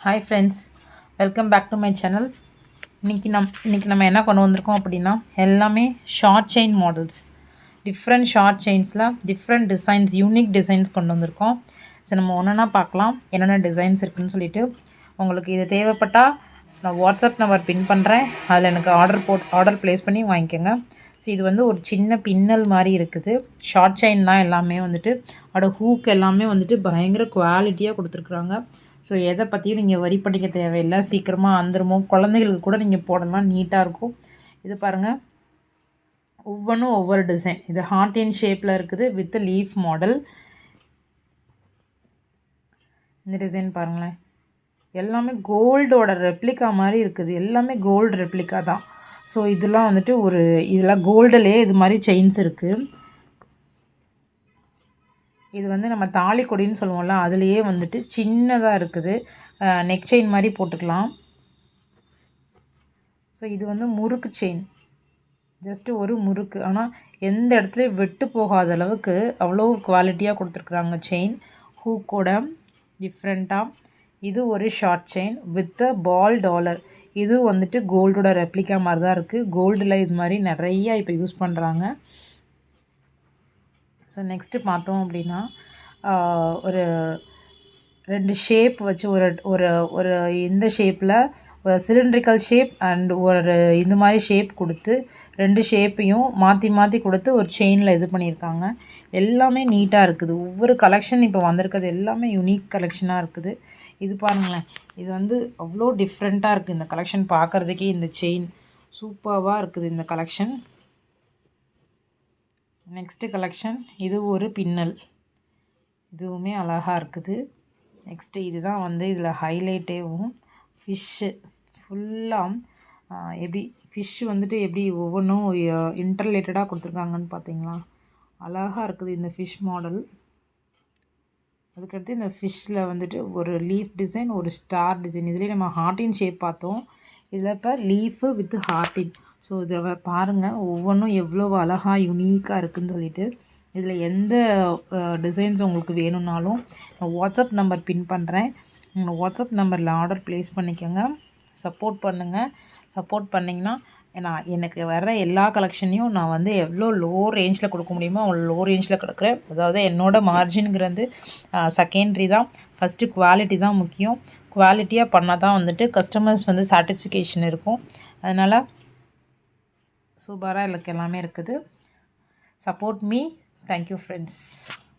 Hi friends, welcome back to my channel. இன்றைக்கி நம்ம என்ன கொண்டு வந்திருக்கோம் அப்படின்னா, எல்லாமே short chain models, different short செயின்ஸில் டிஃப்ரெண்ட் டிசைன்ஸ், யூனிக் டிசைன்ஸ் கொண்டு வந்திருக்கோம். ஸோ நம்ம ஒன்றா பார்க்கலாம் என்னென்ன டிசைன்ஸ் இருக்குதுன்னு சொல்லிட்டு. உங்களுக்கு இது தேவைப்பட்டால் நான் வாட்ஸ்அப் நம்பர் பின் பண்ணுறேன், அதில் எனக்கு ஆர்டர் ப்ளேஸ் பண்ணி வாங்கிக்கோங்க. ஸோ இது வந்து ஒரு சின்ன பின்னல் மாதிரி இருக்குது. ஷார்ட் செயின் தான் எல்லாமே வந்துட்டு, அதோட ஹூக் எல்லாமே வந்துட்டு பயங்கர குவாலிட்டியாக கொடுத்துருக்குறாங்க. ஸோ எதை பற்றியும் நீங்கள் வரி பண்ணிக்க தேவையில்லை, சீக்கிரமாக வந்துருமோ. குழந்தைகளுக்கு கூட நீங்கள் போடலாம், நீட்டாக இருக்கும். இது பாருங்கள், ஒவ்வொன்றும் ஒவ்வொரு டிசைன். இது ஹார்ட் இன் ஷேப்பில் இருக்குது வித் லீஃப் மாடல். இந்த டிசைன் பாருங்களேன், எல்லாமே கோல்டோட ரெப்ளிகா மாதிரி இருக்குது. எல்லாமே கோல்டு ரெப்ளிகா தான். ஸோ இதெல்லாம் வந்துட்டு இதெல்லாம் கோல்டுலேயே இது மாதிரி செயின்ஸ் இருக்குது. இது வந்து நம்ம தாலி கொடின்னு சொல்லுவோம்ல, அதுலேயே வந்துட்டு சின்னதாக இருக்குது. நெக் செயின் மாதிரி போட்டுக்கலாம். ஸோ இது வந்து முறுக்கு செயின், ஜஸ்ட்டு ஒரு முறுக்கு. ஆனால் எந்த இடத்துலையும் வெட்டு போகாத அளவுக்கு அவ்வளோ குவாலிட்டியாக கொடுத்துருக்குறாங்க செயின். ஹூக்கோட டிஃப்ரெண்ட்டாக. இது ஒரு short chain with ball dollar. இது வந்துட்டு கோல்டோட ரெப்ளிகா மாதிரி தான் இருக்குது. கோல்டில் இது மாதிரி நிறையா இப்போ யூஸ் பண்ணுறாங்க. ஸோ நெக்ஸ்ட்டு பார்த்தோம் அப்படின்னா, ஒரு 2 ஷேப் வச்சு ஒரு ஒரு ஒரு இந்த ஷேப்பில் ஒரு சிலிண்ட்ரிக்கல் ஷேப் அண்ட் ஒரு இந்த மாதிரி ஷேப் கொடுத்து 2 ஷேப்பையும் மாற்றி மாற்றி கொடுத்து ஒரு செயினில் இது பண்ணியிருக்காங்க. எல்லாமே நீட்டாக இருக்குது. ஒவ்வொரு கலெக்ஷன் இப்போ வந்திருக்கிறது எல்லாமே யூனிக் கலெக்ஷனாக இருக்குது. இது பாருங்களேன், இது வந்து அவ்வளோ டிஃப்ரெண்ட்டாக இருக்குது. இந்த கலெக்ஷன் பார்க்குறதுக்கே இந்த செயின் சூப்பராக இருக்குது இந்த கலெக்ஷன். நெக்ஸ்ட்டு கலெக்ஷன், இது ஒரு பின்னல், இதுவுமே அழகாக இருக்குது. நெக்ஸ்ட்டு இதுதான் வந்து இதில் ஹைலைட்டேவும் ஃபிஷ்ஷு ஃபுல்லாக எப்படி ஃபிஷ் வந்துட்டு எப்படி ஒவ்வொன்றும் இன்டர்ரிலேட்டடாக கொடுத்துருக்காங்கன்னு பார்த்தீங்களா, அழகாக இருக்குது இந்த ஃபிஷ் மாடல். அதுக்கடுத்து இந்த ஃபிஷ்ஷில் வந்துட்டு ஒரு லீஃப் டிசைன், ஒரு ஸ்டார் டிசைன். இதுலேயே நம்ம ஹார்ட்டின் ஷேப் பார்த்தோம், இதில் இப்போ லீஃபு வித் ஹார்ட்டின். ஸோ இதை பாருங்கள், ஒவ்வொன்றும் எவ்வளோ அழகாக யூனிக்காக இருக்குதுன்னு சொல்லிட்டு. இதில் எந்த டிசைன்ஸ் உங்களுக்கு வேணும்னாலும் நான் வாட்ஸ்அப் நம்பர் பின் பண்ணுறேன், உங்கள் வாட்ஸ்அப் நம்பரில் ஆர்டர் ப்ளேஸ் பண்ணிக்கோங்க. சப்போர்ட் பண்ணுங்கள். சப்போர்ட் பண்ணிங்கன்னா எனக்கு வர எல்லா கலெக்ஷனையும் நான் வந்து எவ்வளோ லோ ரேஞ்சில் கொடுக்க முடியுமோ அவ்வளோ லோ ரேஞ்சில் கொடுக்குறேன். அதாவது என்னோடய மார்ஜின்ங்கிறது செகண்ட்ரி தான். ஃபஸ்ட்டு குவாலிட்டி தான் முக்கியம். குவாலிட்டியாக பண்ணால் தான் வந்துட்டு கஸ்டமர்ஸ் வந்து சாட்டிஸ்ஃபிகேஷன் இருக்கும். அதனால் சூப்பராக எனக்கு எல்லாமே இருக்குது. Support me. Thank you friends.